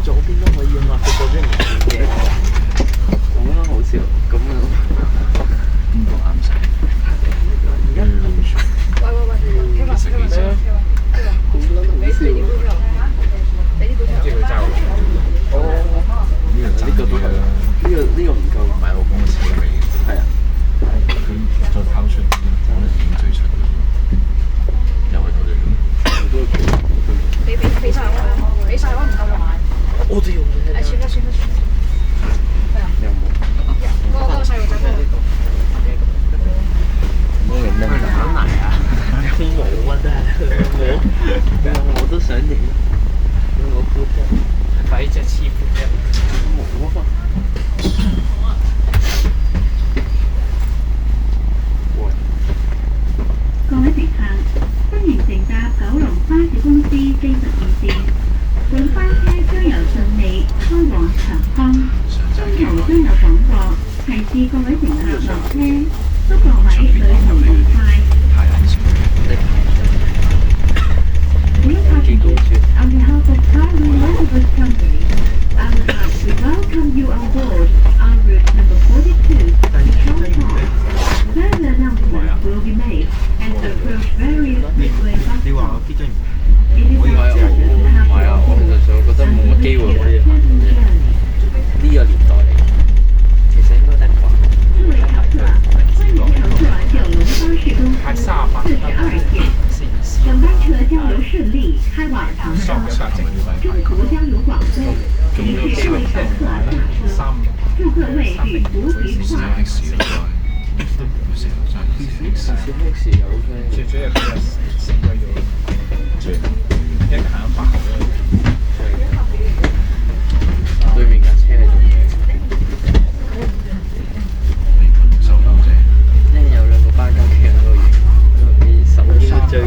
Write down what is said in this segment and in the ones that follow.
左邊都可以啊嘛，佢左邊唔見嘅，咁樣好笑，咁樣邊個啱晒？而家喂，聽話，好撚好笑。俾啲股票。知佢爭。哦。呢個都係，呢個唔夠，唔係我講嘅車尾。係啊。佢再拋出啲，可能已經最出嘅。又係佢哋咁。俾晒我，俾晒我唔夠用。我都用嘅。算啦。係啊。有冇？嗰個細路仔嗰個。冇人拎好難啊！冇啊，真係我都想影，我估啫。睇隻黐盤啫。冇啊！各位乘客，歡迎乘搭九龍巴士公司42線。本班車將由順利開往長康，中途將有廣播，提示各位乘客落車，祝各位旅途愉快。On behalf of Thailand Motor Company, I would like to welcome you on board our route number 42 to Chongqing. Further announcements will be made as we approach various midway bus stops. It is our pleasure to have you on board and wish you a pleasant journey. 呢個年代嚟，其實應該得啩。各位乘客，歡迎乘坐九龍巴士公司42線。本班車將由順利開往長沙，中途將有廣播，提示各位乘客下車。祝各位旅途愉快。小黑時有嘅。最主要佢係成個要一個行白嘅。對面架車係做咩？呢有兩個巴交企喺度影，啲手機追嘅。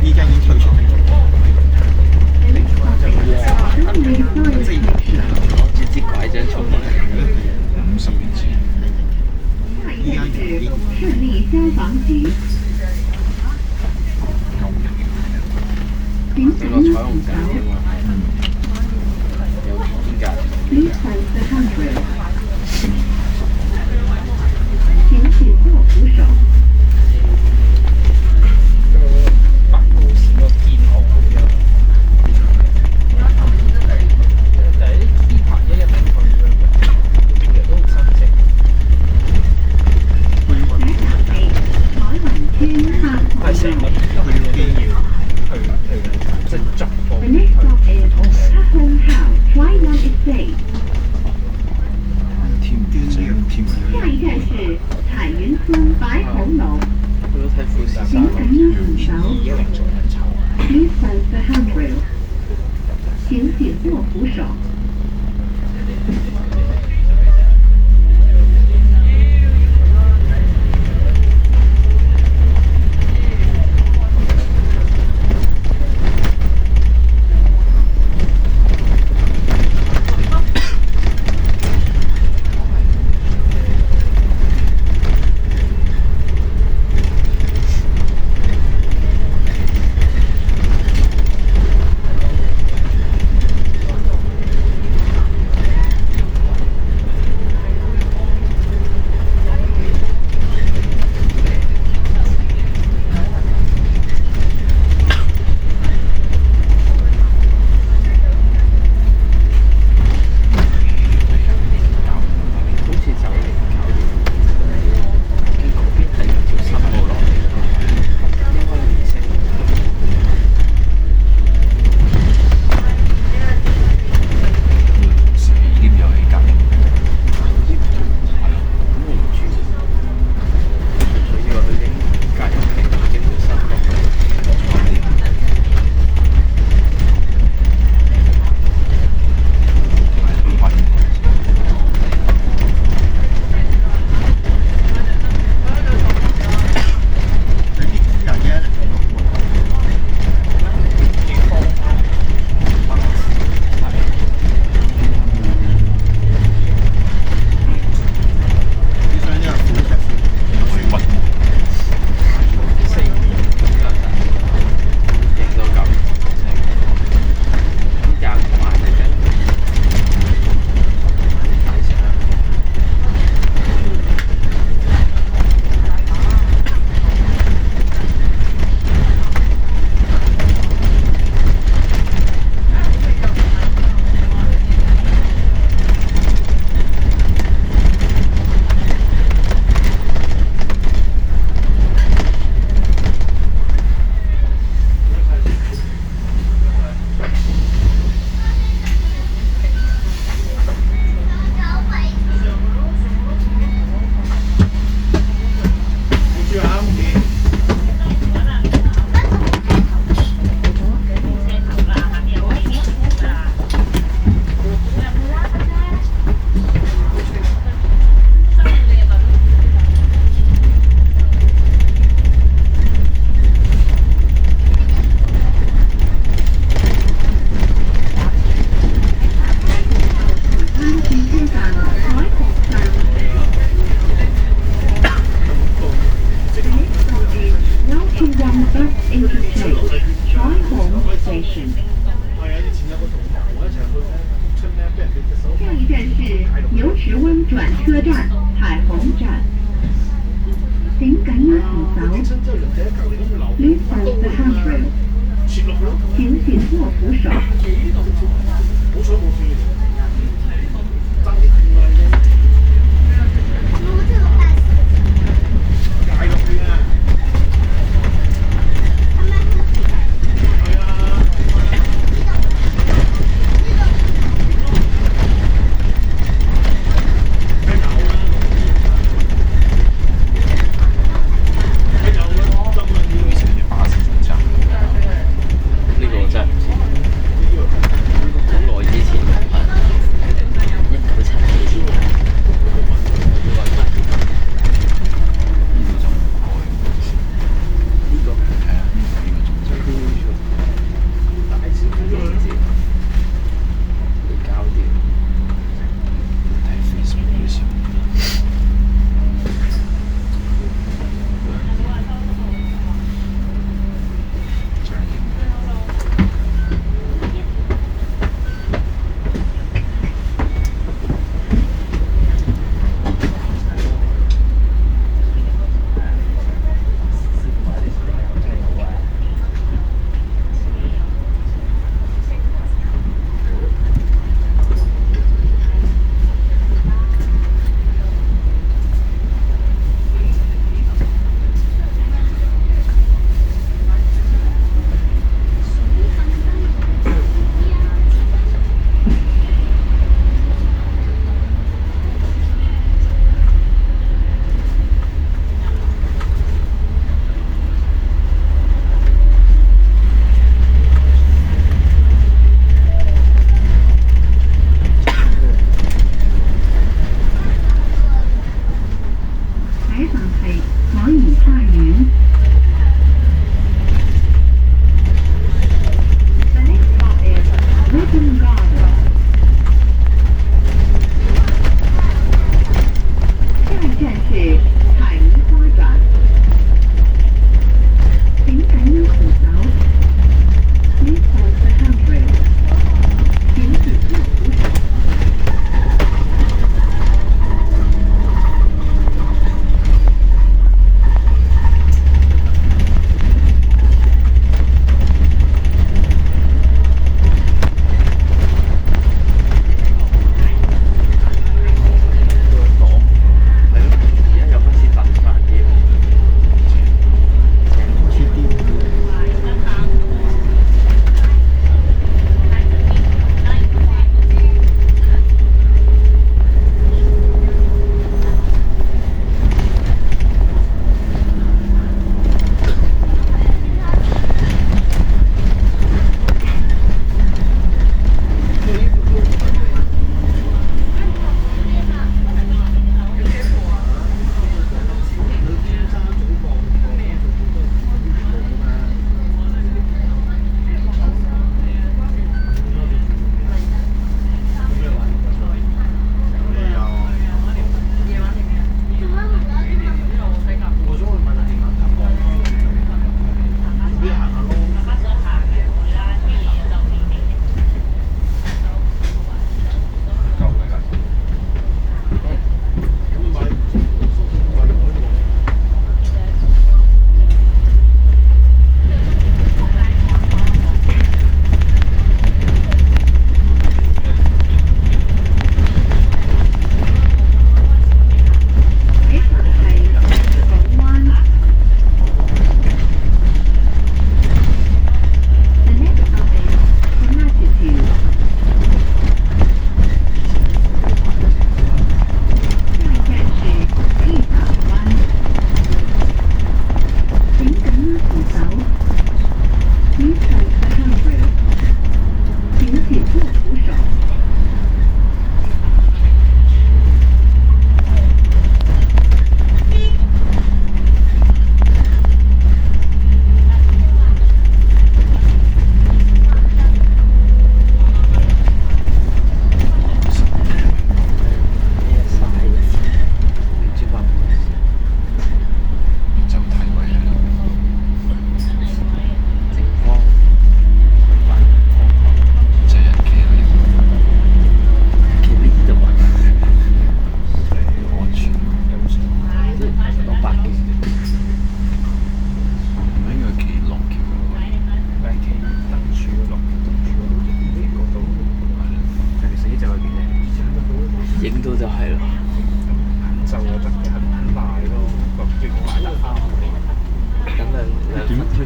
依家已經退出。攞住支拐杖衝嚟，50年前。依家是順利消防局。請緊要扶手。有邊架？Please hold the handrail。請舉座扶手。北高線個建行咁樣。但係啲 T 牌一定去嘅，其實都好新淨。係成個都係機要去即係逐步 The next stop is Hong Hao Taiwan Estate。下一站是彩雲村白虹樓。佢都睇富士山。請緊要扶手。 Please hold the handrail。請舉座扶手。请感应扶手。Please hold the handrail. 请紧握扶手。呢個真係唔知，好耐之前1972年，要揾翻呢度就唔開。呢個係啊，呢個仲最你搞掂，睇 Facebook 嘅時候。采访係可以花園。The next stop is Ripon Garden. 下一站是海怡花園。請感應扶手。Please hold the handrail. 請緊握扶手。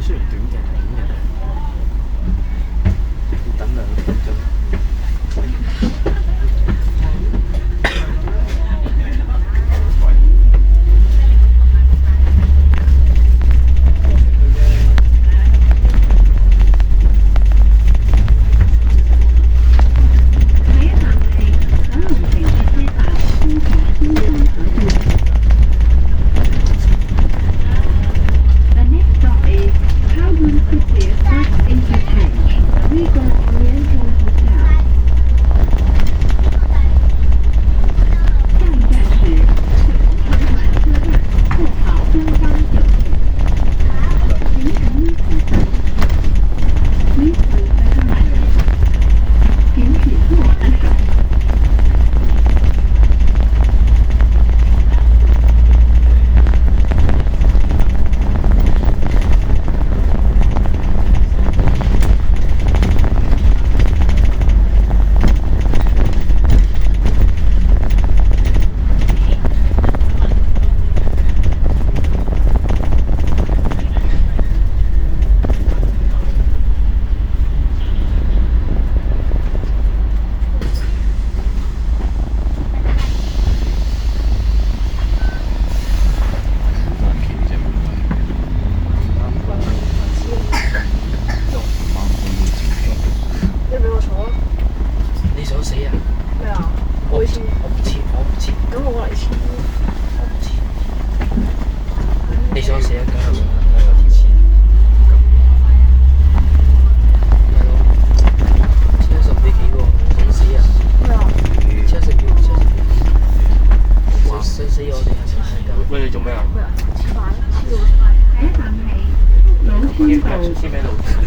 雖然短嘅係點嘅？要等2分鐘。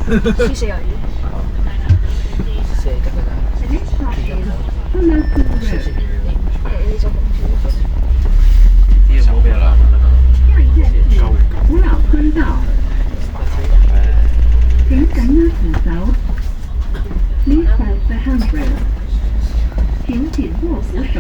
黐死人嘅，射得㗎啦。你就公主。呢個冇俾人鬧古老村道，請緊握扶手。Please hold the handrail。請緊握扶手。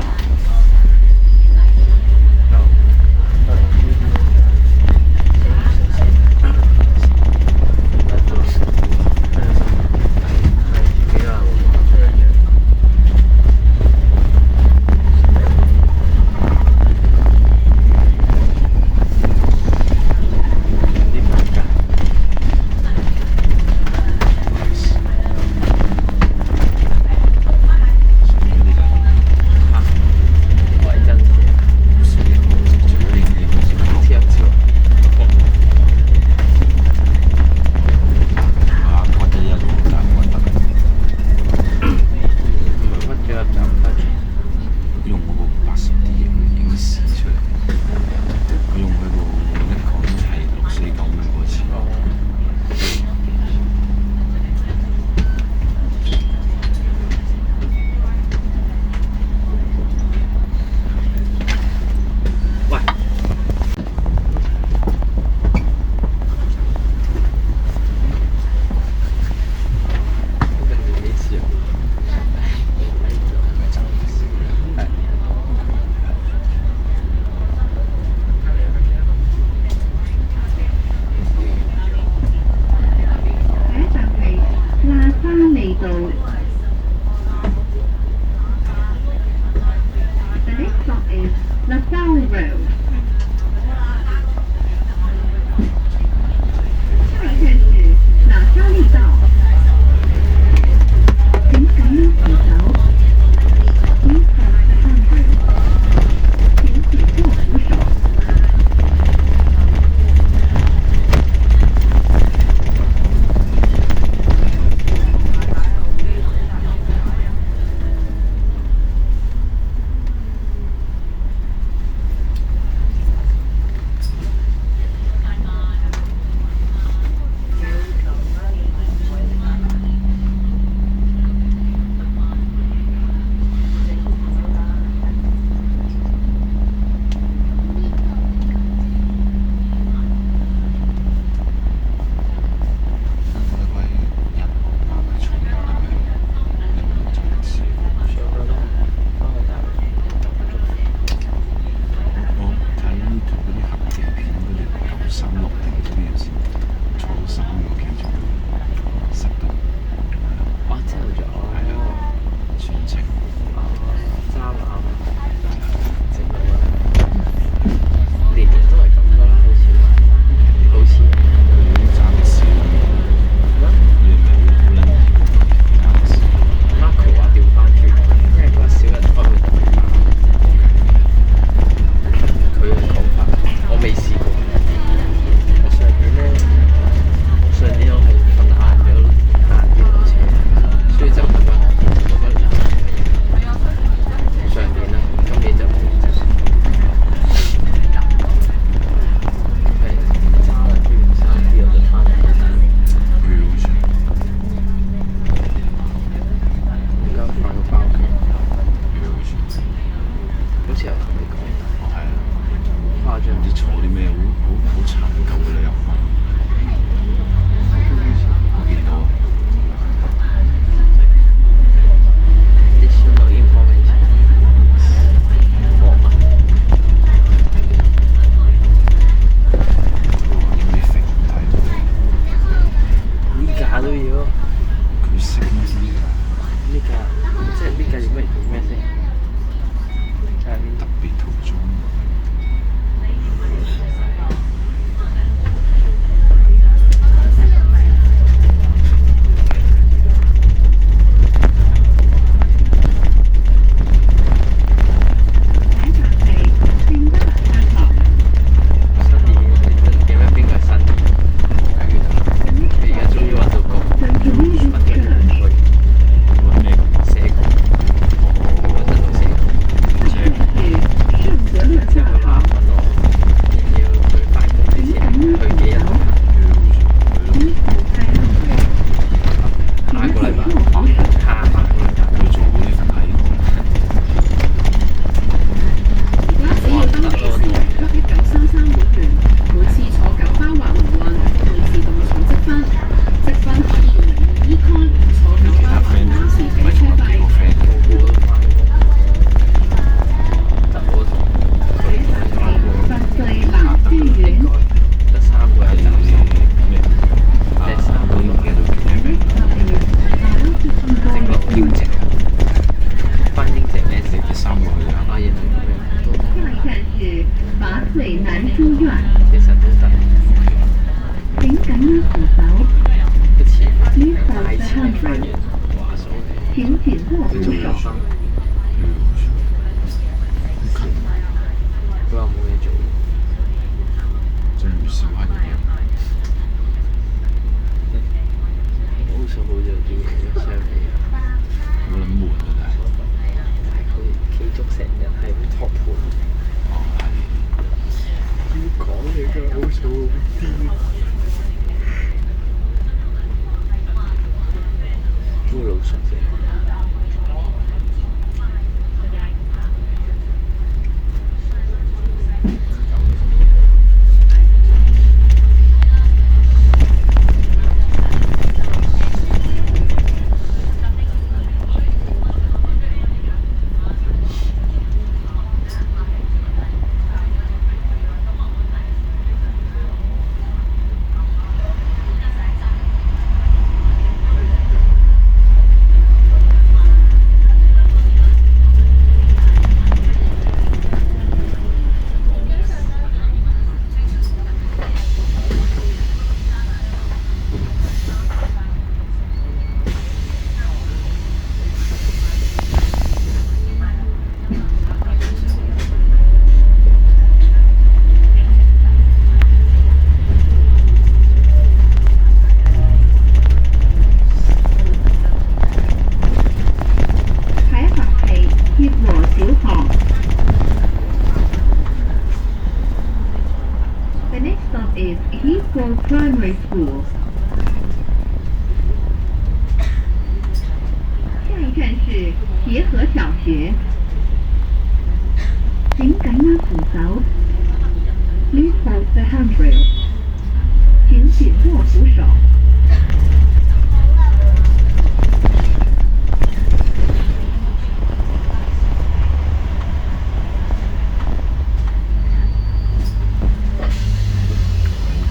赶紧扶手。Please hold the handrail. 请紧握扶手。不知道冇嘢做。真係少下啲嘢。好少好似有啲嘢相比。好撚悶啊！真係。佢企足成日係咁托盤。哦，係。要講你真係好少啲。烏魯熟嘅。The next stop is Heathrow Primary School. 下一站是协和小学。请赶紧扶手。Please hold the handrail. 请紧握扶手。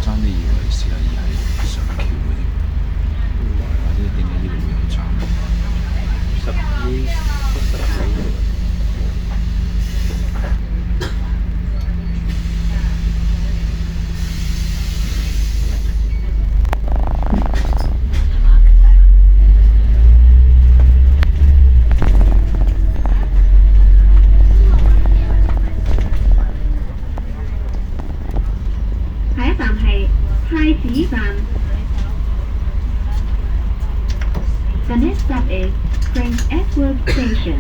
爭啲以為試下而係上橋嗰啲，或者點解呢度會有站12下一站係太子站。The next stop is Prince Edward Station.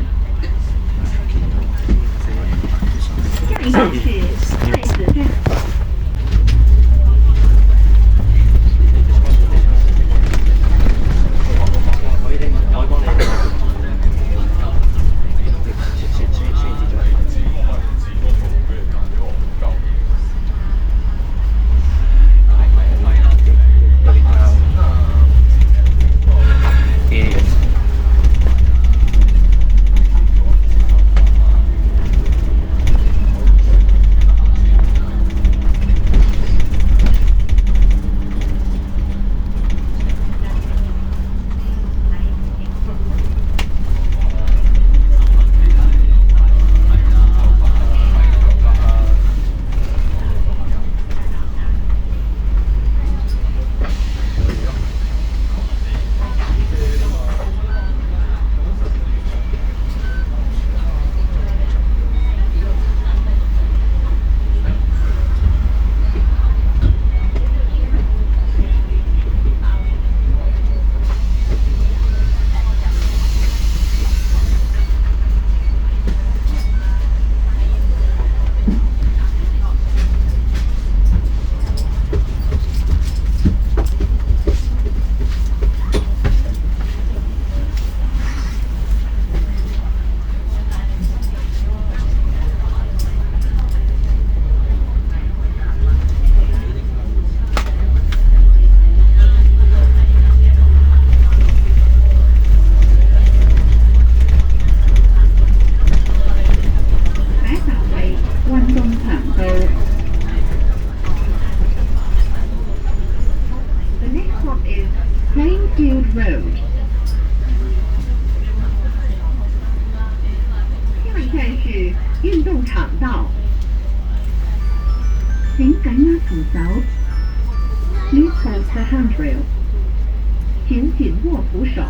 下一站是太子站。可以幫你。The next stop is Plainfield Road. 下一站是运动场道。请赶紧扶手。Please hold the handrail，请紧握扶手。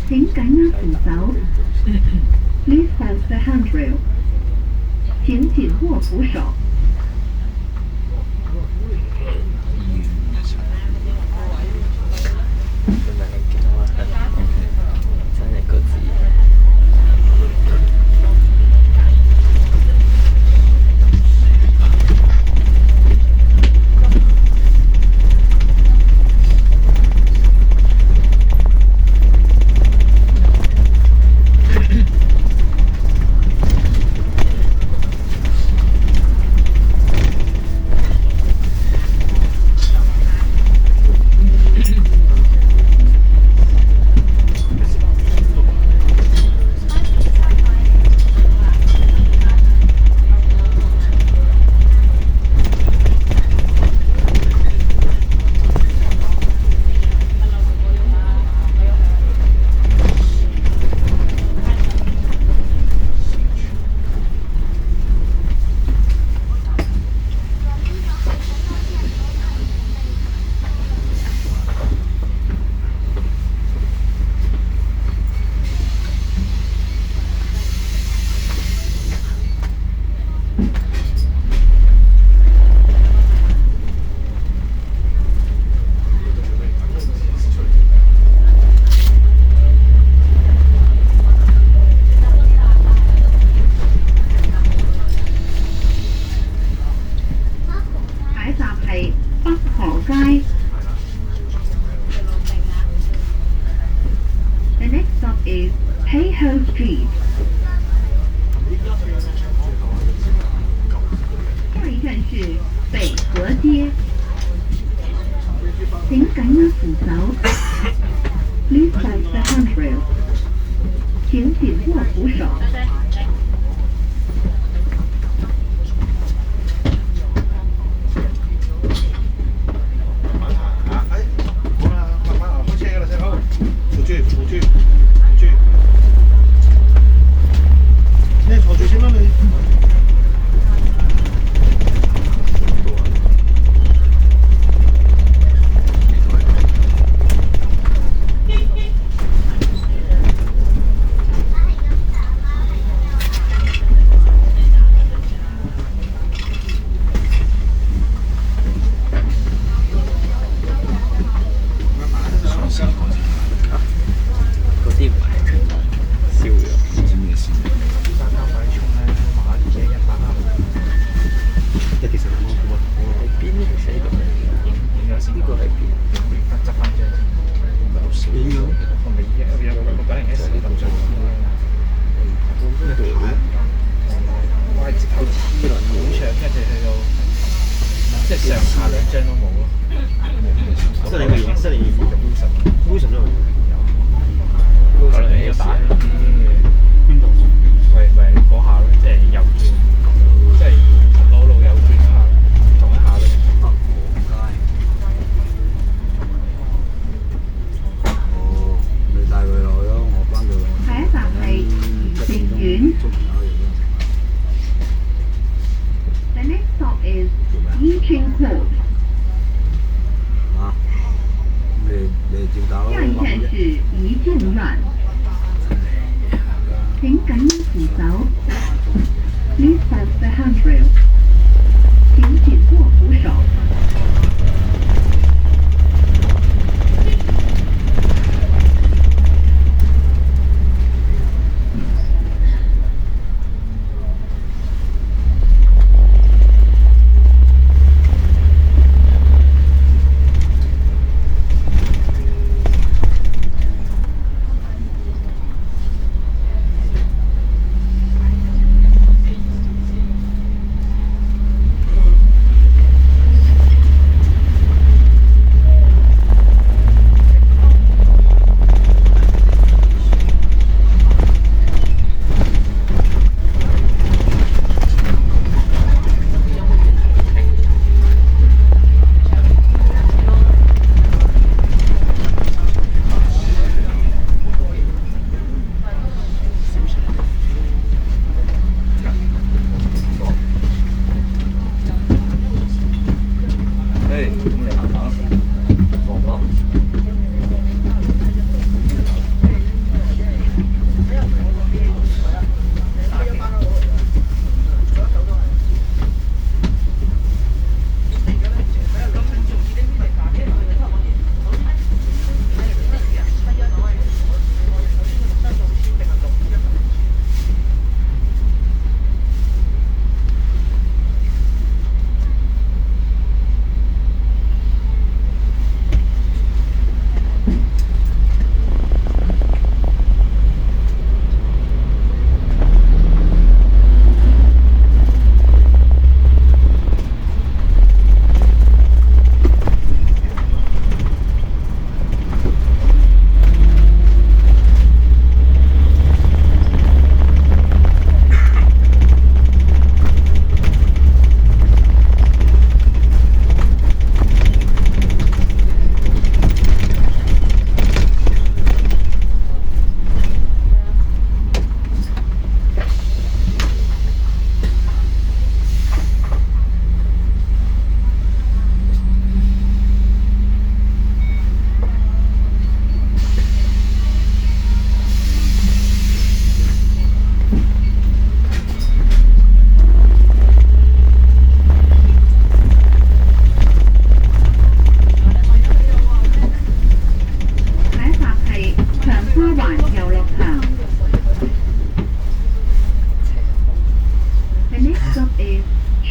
请緊握扶手 ，Please hold the handrail。請緊握扶手。The next stop is Peiho Street。下一站是北河街，请緊握扶手 ，Please hold the handrail。請緊握扶手。呢坐我住先啦你。嗰啲唔係燒咗，唔知咩事。三間米葱咧，馬自己100蚊。一其實我喺邊呢？其實呢度影咗先。呢個係邊？執翻張。唔係好少。我未有690S 咁上下。呢度我係直頭黐輪好長，跟住去到即係上下兩張都冇咯。即係你嘅嘢，即係你用 Wilson 都有。可能你要打邊度？咪嗰下咯，即係右轉，即係攞路右轉嗰下，同一下咯。哦，你帶佢落去咯，我幫佢。下一站係禪院。The next stop is Yiqing Court。啊，你照打咯。下一站是怡静院。請緊握扶手。Please hold the handrail。請緊握扶手。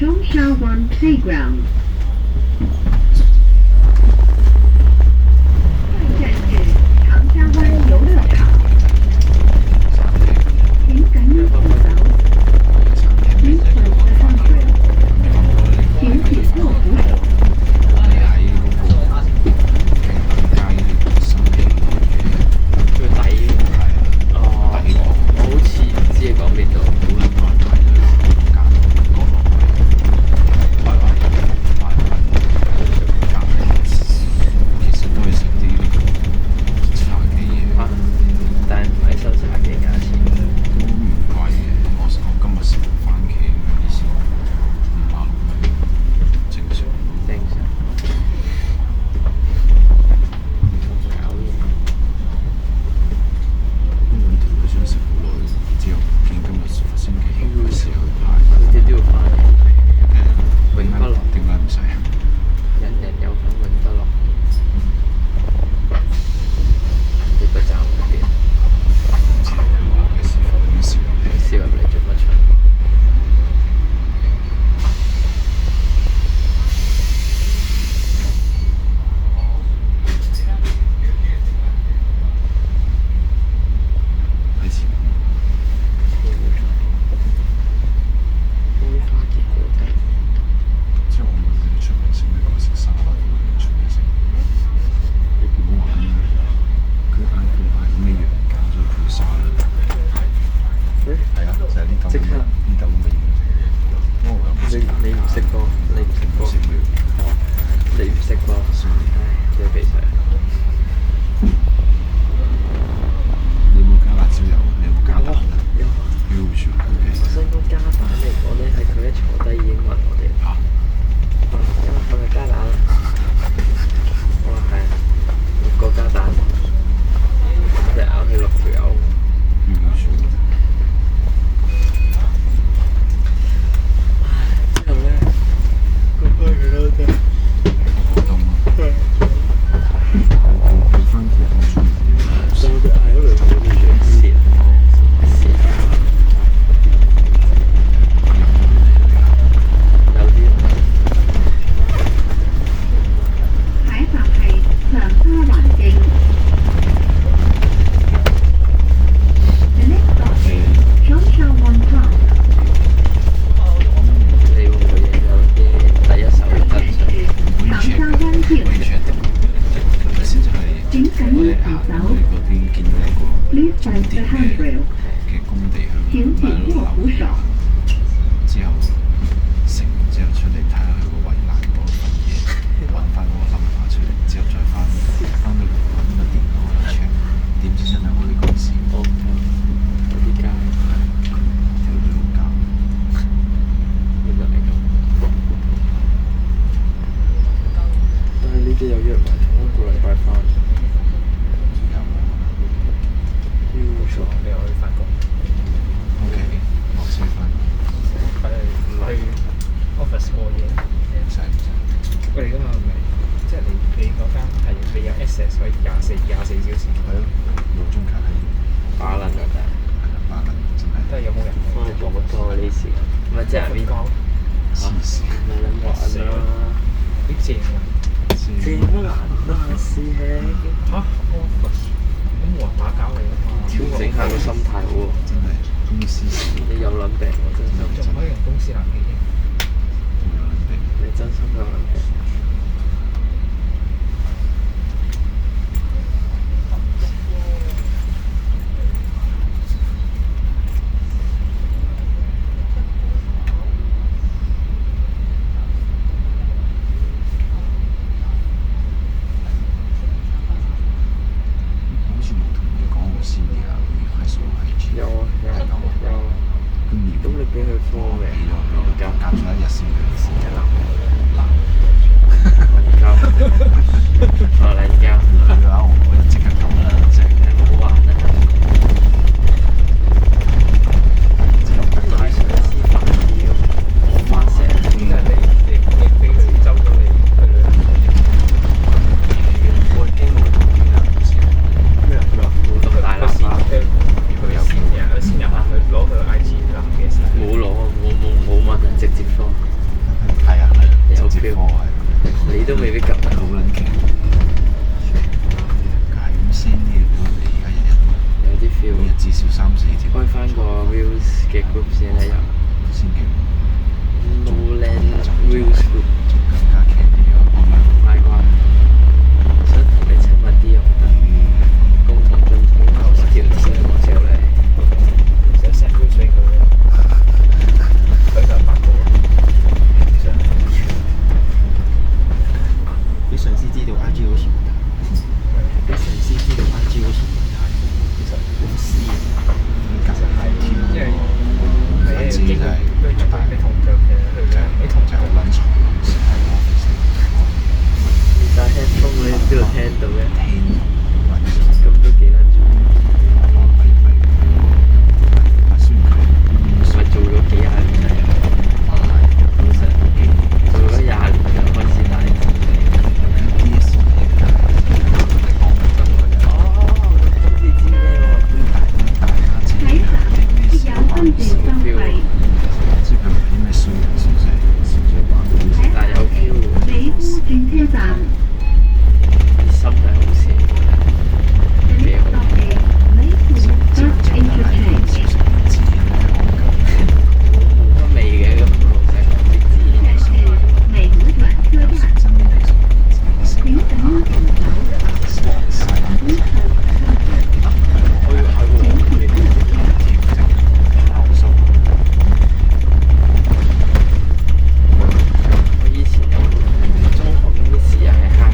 Chongsha-Wan Playground。下一站是长沙湾游乐场，请赶紧扶手。Please hold the handrail。请紧握扶手。你喺嗰個街心地最底哦，底部，我好似唔知你講邊度。好難排隊，隔角落位，排位。请握扶手。之後食完之後出嚟睇下佢個圍欄嗰份嘢，揾翻嗰個number出嚟，之後再翻到揾個電腦去 check，點知真係我哋公司。有啲膠，條女好膠。原來係咁。但係呢啲有約埋同一個禮拜翻。冇錯，你又去翻工。O.K. 落車翻。唔去 office 過夜。唔使。喂，你嗰個係咪即係你嗰間係你有 access 可以24小時？係咯，路中卡係把撚㗎，係啦，把撚真係都係有冇人？我哋講乜多呢事？唔係即係邊個？黐線。咪撚玩啦！啲正啊！正乜難都係師兄。嚇 office 咁冇人打攪你啊嘛？調整下個心態好喎。真係公司事。你有撚病喎，真心。仲可以用公司冷氣添。有撚病。你真心有撚病。好似冇同你講我先嘅啊，會係數 IG。有啊有啊有啊。咁你俾佢科未？俾咗隔咗一日先俾先嘅男撚膠。哦，撚膠。佢嘅話我就即刻撳啦，即係好玩啊！太上司煩啲咯，我媽成日即係你俾佢周到你去旅行。我驚冇咩啊？冇咁大喇叭。佢先入去攞佢 IG 男嘅時候。冇攞啊！冇問啊，直接放。係啊係啊，有直接 feel 科係。你都未必撳得好撚勁。係咁 send 啲嘢俾我哋，而家日日有啲 feel。每日至少3-4條。開翻個 Reels 嘅 group 先啦，又。先勁。Noland Reels group。仲更加勁啲啊！我咪乖乖。想同你親密啲又唔得，共同進取90條線我之後咧。想成杯水佢就8個。俾上司知道 IG 好似問題，俾上司知道 IG 好似問題，其實公司其實係因為你知真係你同腳嘅去你同就好撚嘈，成日喺 office 你戴 headphone 你邊度聽到嘅？聽揾咁都幾撚嘈。雖然佢咪做咗幾廿年啦，做咗20年就開始戴。DS 好似知咩喎？睇實有分段收費。即係佢啲咩衰人小姐話但有 feel 喎，北部轉車站。心係好事。幾好。美孚 Bus Interchange。冇乜味嘅咁老細講啲字。這是美孚轉車站，身邊嚟請等我轉走。之後我以前有中學嗰啲時又係 high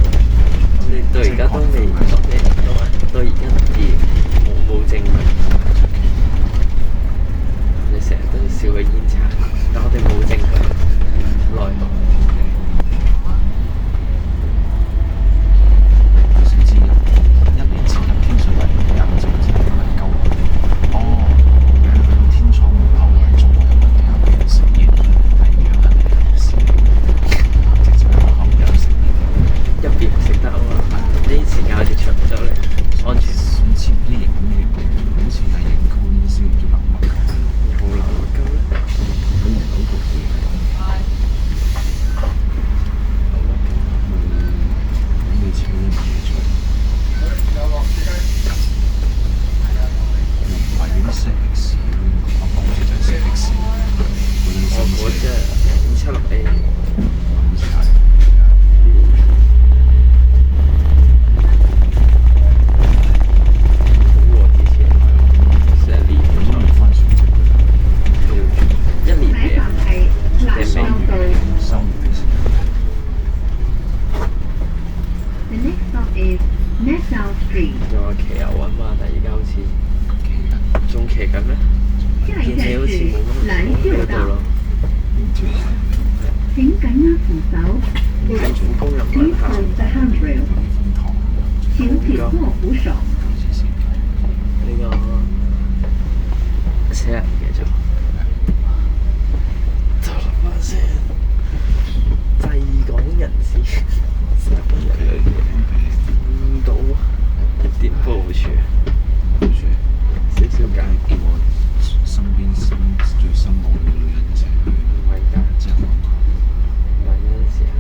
卧扶手。呢個死人嘅咗。就諗下先，濟港人士3日2夜，唔到1點部署，少少緊。叫我身邊最心愛嘅女人一齊去，唔係㗎，之後唔係嗰陣時啊，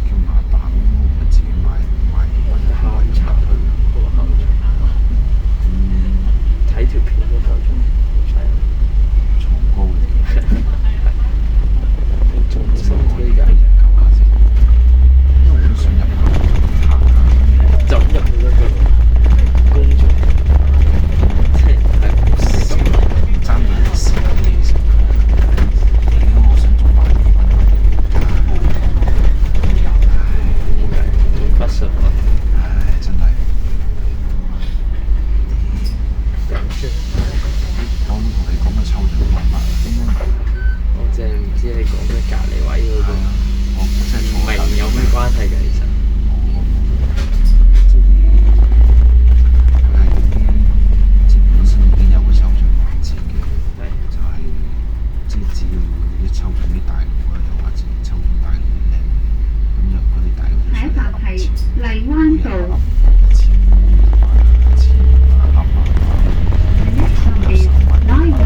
叫馬蛋，我咪自己買考察去，嗰個考察。睇條片嗰個仲床高嘅重新推介，研究下先，因為我都想入去行下。就入去嗰個公眾，即係好少。爭到時間其實，因為我想做萬二蚊不順啊！唉，真係。我同你講嘅抽獎方法，應該我淨係唔知你講咩隔離位嗰個，我真係唔明有咩關係嘅其實。即係佢係即係本身已經有個抽獎環節嘅，係就係即係只要一抽中啲大佬啊，又或者抽中大佬啲靚女，咁就嗰啲大佬就睇法係荔灣道。 1000 Next stop is 911.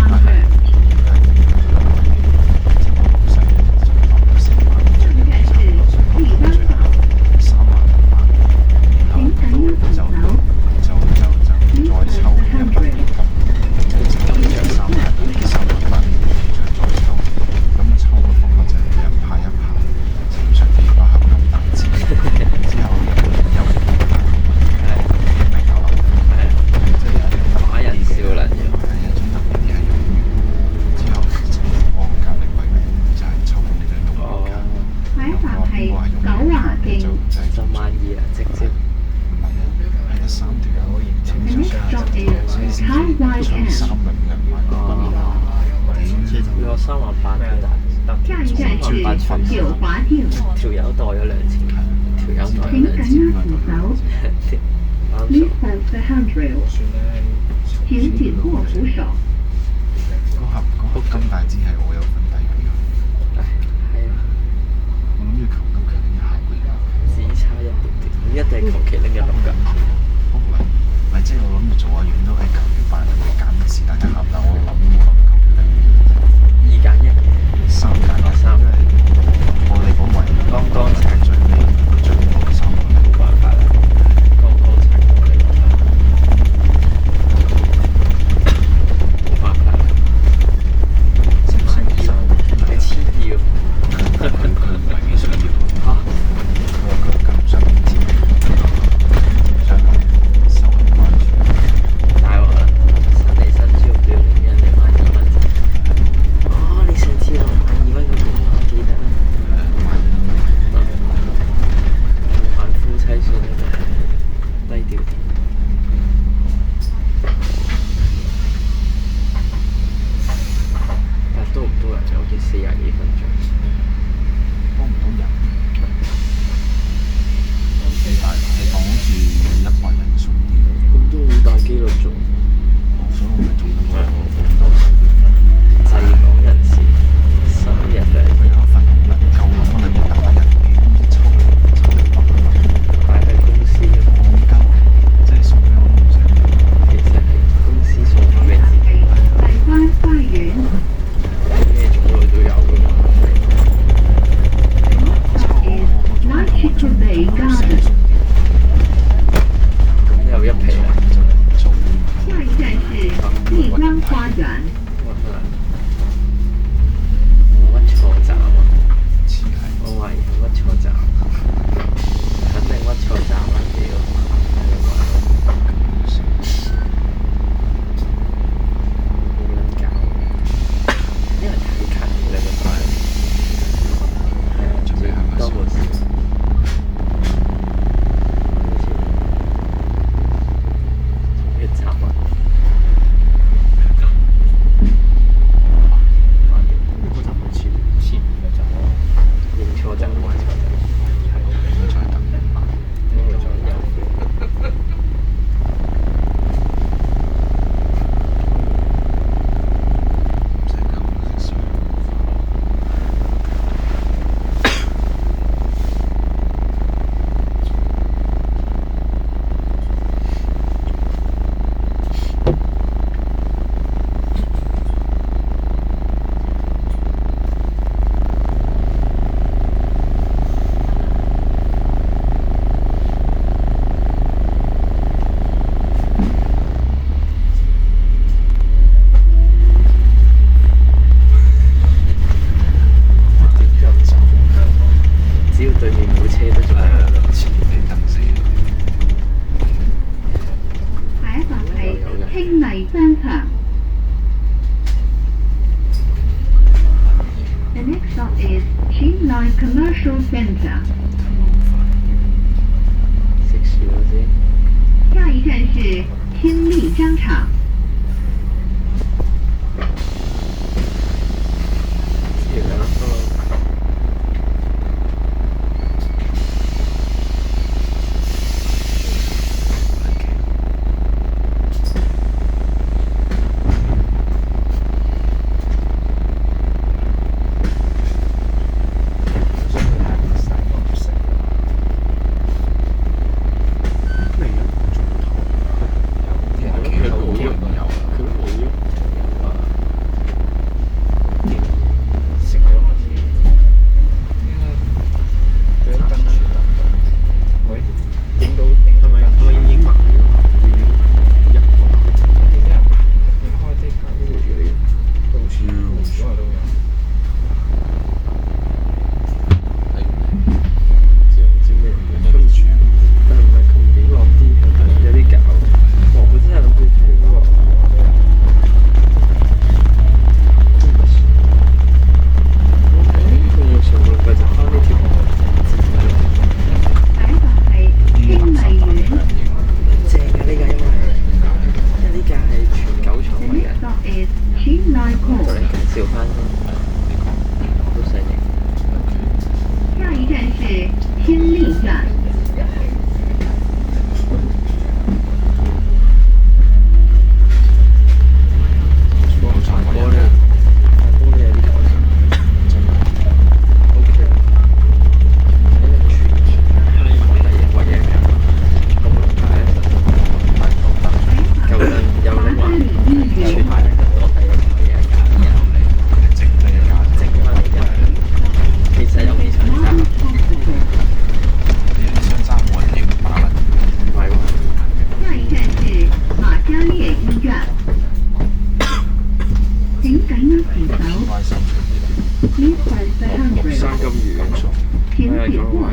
正确是荔湾道，请赶右转走。Please hold the handrail. 馬人少撚咗。哦，睇法係九華徑。就萬二啦，直接。The next stop is High Wide End. 佢話38000，下一站是九華徑，條友袋咗2000，條友袋請緊右扶手。Please hold the handrail. 請緊握扶手。嗰盒金大支係我有份遞俾佢，係啊，我諗住求其拎一盒嘅。只差一點點，一定係求其拎一盒㗎。唔係即係我諗住做下院都喺求其辦，會揀是但一盒，但我諗都冇諗求其拎。 2揀1， 3揀1，因為我哋嗰圍剛剛拆最尾最尾嗰3個冇辦法啦，剛剛拆過嚟，冇辦法啦，12,000，係1200。佢唔係幾想要。嚇！佢話佢唔想面子，唔想受人關注。大鑊啦！新嚟新招表拎人哋12,000啫。哦，你上次話12,000嗰種我記得啦。玩夫妻算啦，低調啲。但多唔多人？我見40幾分鐘。幫唔到人。你當好似100人數啲，咁都好大機率中。所以我咪做咗個濟港人士3日2夜，佢有一份好能夠諗我諗住打人嘅，抽擺喺公司嘅，我鳩，即係送俾我都唔想要。其實係公司送咗俾自己，荔灣花園。咩種類都有㗎嘛。Social Center。食薯先。下一站是新力商场。條兩個。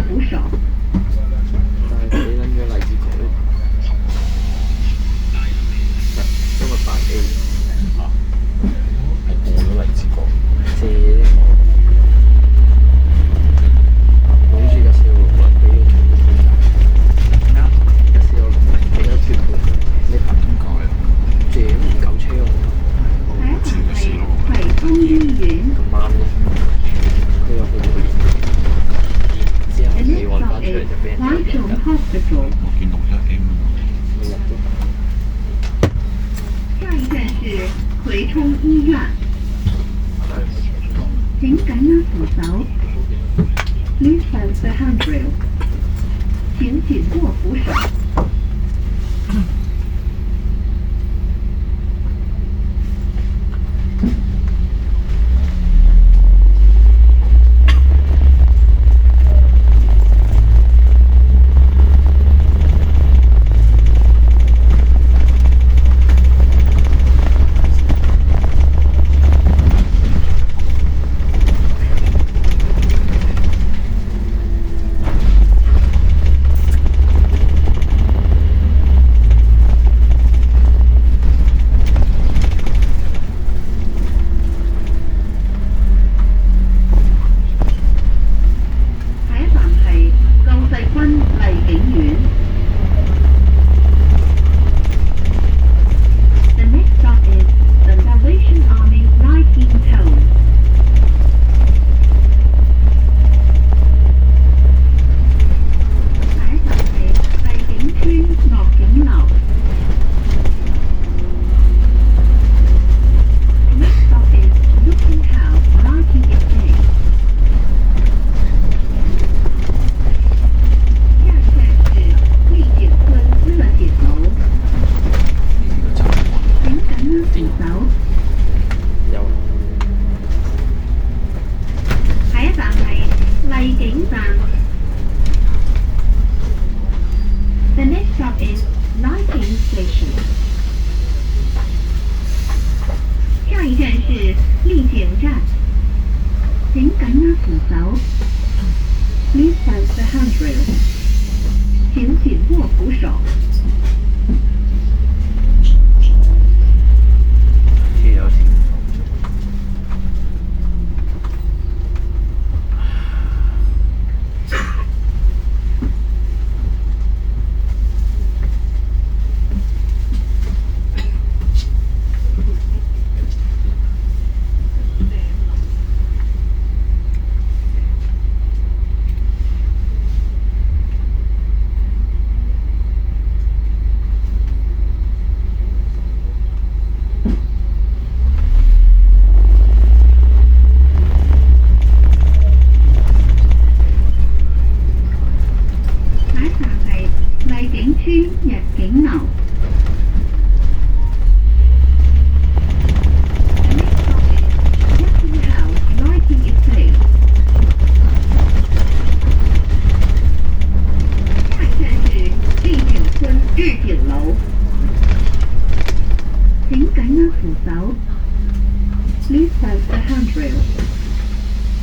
handrail，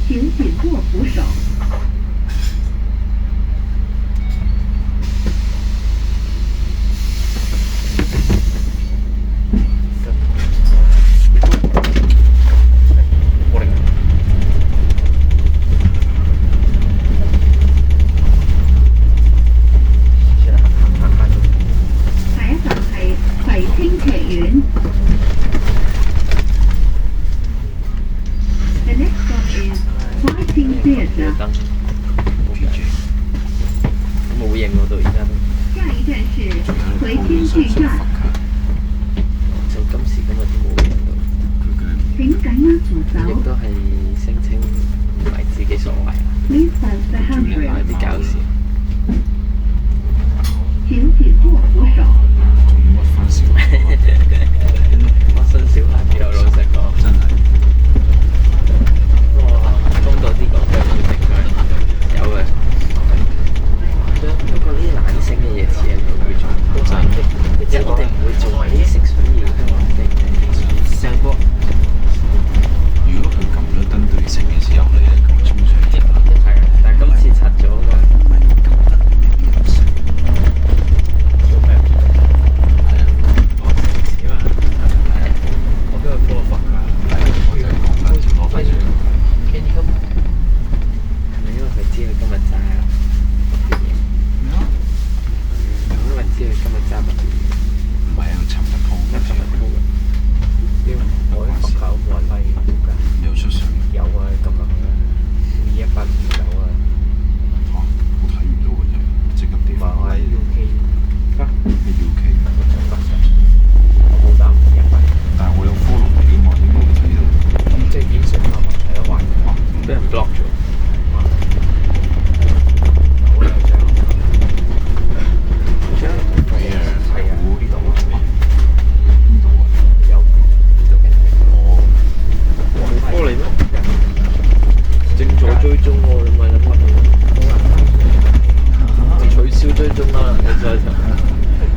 请紧握扶手。下一站係葵青劇院。The next stop is Fighting Theatre。燈 PJ，冇影喎到而家都。下一站是葵青劇站，就今時今日都冇影到，請緊握扶亦手。都係聲稱唔係自己所為啊， Please pass the 有 handrail。啲搞笑。請緊握扶手。仲要屈翻小學，我新小朋友老實講，真係哇，公道啲講佢冇定佢，有嘅。不過呢啲懶性嘅嘢似係佢會做，即係我哋唔會做埋啲色水嘢嘅話，上波如果佢撳咗燈對稱嘅時候咧，咁咪衝上嚟啦。係啊，但係今次拆咗㗎。唔係撳燈未必有聲。做咩？係啊，我城市嘛，係啊，我都有 follow 法㗎。我就係講緊攞翻出嚟。跟住今係咪因為佢知佢今日揸咩啊？因為知佢今日揸乜嘢？唔係啊，尋日鋪嘅時候屌，我啲北口冇人拉嘅，點解？有出相。有啊，今日去2189啊，嚇，我睇唔到嘅啫，即刻跌翻話我喺 UK 咩 UK？做北上，我冇打2189，但係我有 follow 你㗎嘛，點解會睇到？即係點算啊？問題都壞哇！俾人 block 咗。好有張，係啊，係啊，呢度啊，邊度啊？有呢度嘅。哦，冇 call 你咩？正在追蹤喎，你咪諗乜？取消追蹤啦，你再查。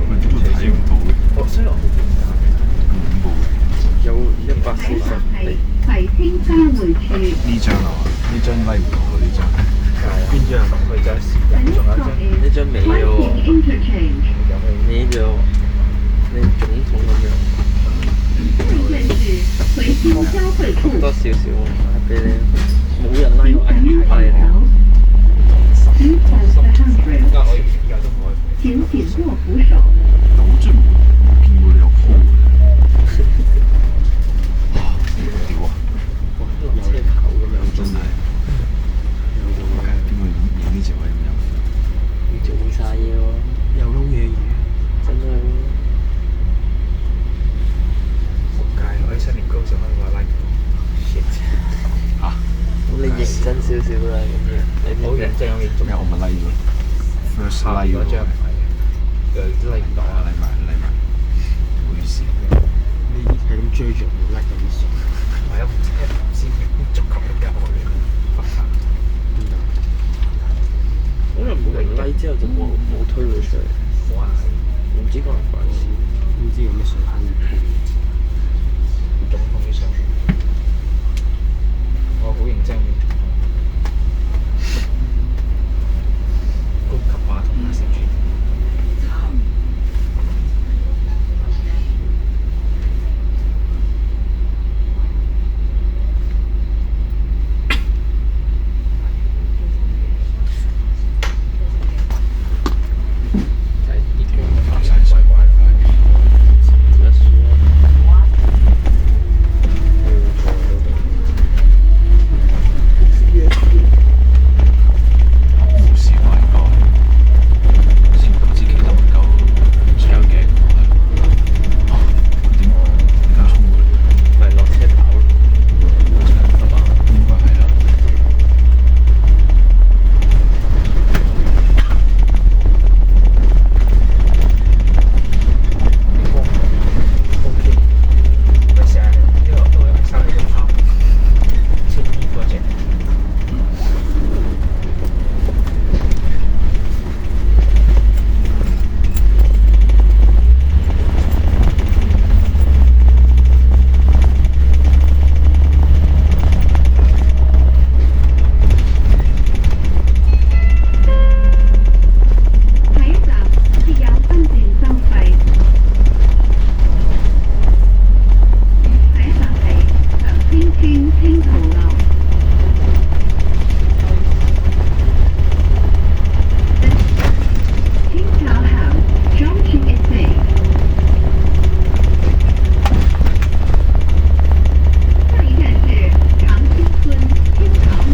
咪點會睇唔到嘅？哦，所以我好點解？咁恐怖嘅。有140下一站係你葵青交匯處。呢張啊嘛，呢張拉唔到喎，呢張。邊張？佢就係時 The 間， next 仲有一 stop 張 is 呢張尾嘅喎， Fighting Interchange。有去。你就你總統咁樣，下一站是葵青交匯處。多少少俾你，冇人拉請我緊握拉你。扶手。Please pass the handrail。而家我以後都唔可以。請緊握扶手。但我真係冇見過你有 po 嘅。屌啊！落車頭咁樣，真係。點會影呢隻位咁有？做晒嘢喎，又撈嘢嘢，真係仆街！我喺新年高上開個 like shit，嚇？咁你認真少少啦，咁樣你好認真有認真咩？我咪 like 咗 first 下 like 嗰張唔係嘅，like 唔到啊！ like 埋 like 埋，唔好意思。你係咁追住我 like 咁意思？唔係啊，唔知足球都比較惡劣，北卡可能冇人拉之後就冇推佢出嚟，好難睇，唔知關唔關事。唔知有咩想睇？總統啲相，我好認真嘅總統，高級馬桶啊，食住。就係啲怪怪。結束啦。津青浦路。青岛后，中津 SC。下一站是长青村青岛路。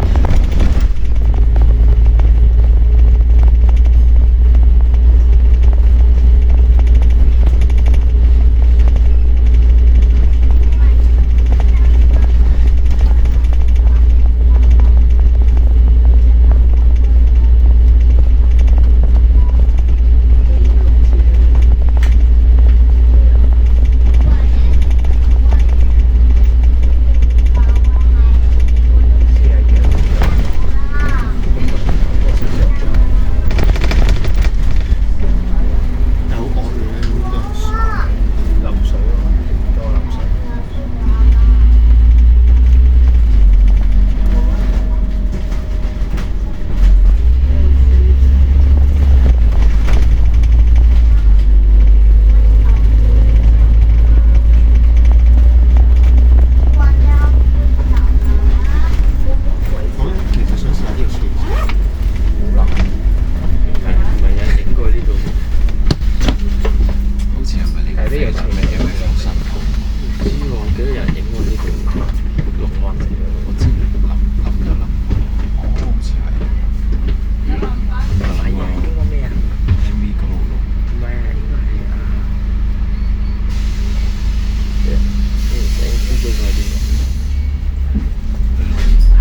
请緊握扶手。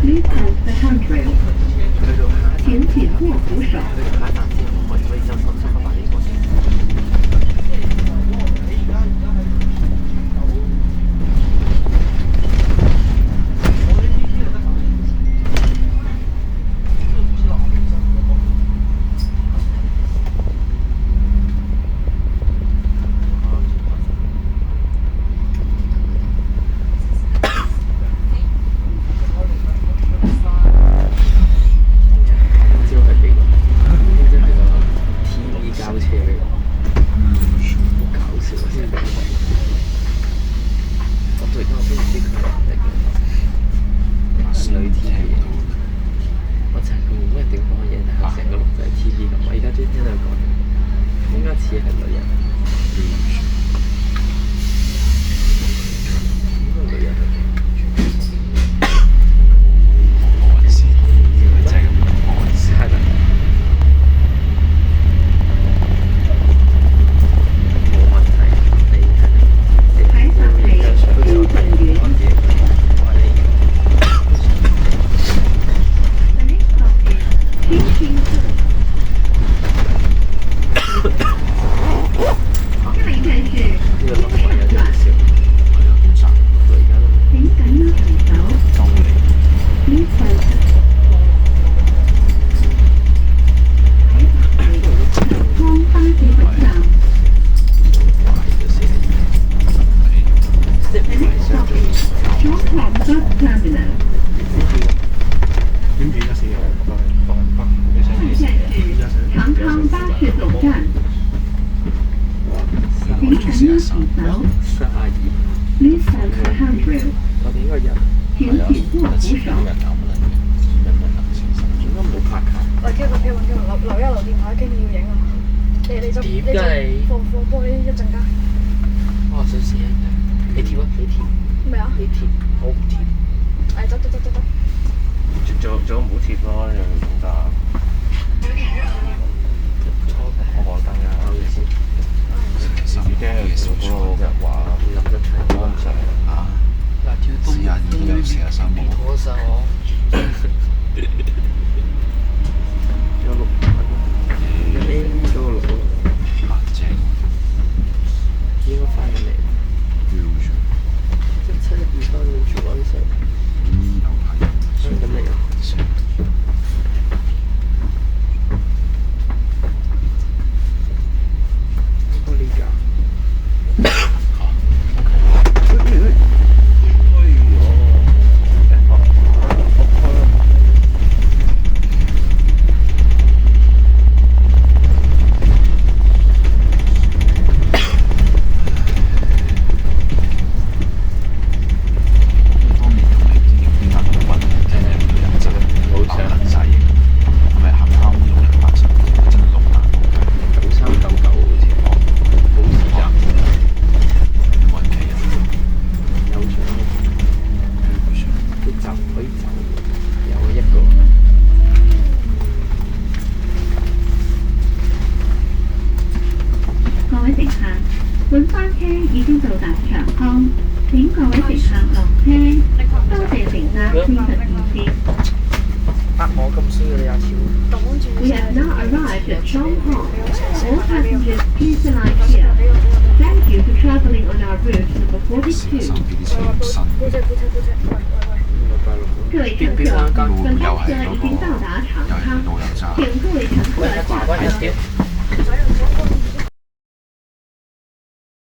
Please hold the handrail. 请紧握扶手。排法係標準 bus terminal。點轉啊？4號北，你想现在是长康巴士总站，请乘务请走32， ，Please follow the handrail，我哋應該人请紧握扶手。應該冇拍卡。喂，Kevin，留一留電話，經要影啊！你就放波呢一陣間。我想試一下，你貼啊？你貼，咩啊？你貼，我唔貼。誒，得。仲唔好貼咯，又用得。我黃燈啊，好意思。自己嗰個日話諗得出安上啊，42有43冇。拖手。有6分，A 嗰個6啊，正。應該翻緊嚟。1712翻緊住安上。有排。翻緊嚟啊！玻璃架。各位乘客，本班車已經到達長康，請各位乘客落車。多謝乘客堅實意思。我咁衰嘅你阿超。We have now arrived at Chongqing. All passengers please alight here. Thank you for travelling on our route number 42. 姑姐，各位乘客，本班車已經到達長康，請各位乘客下車。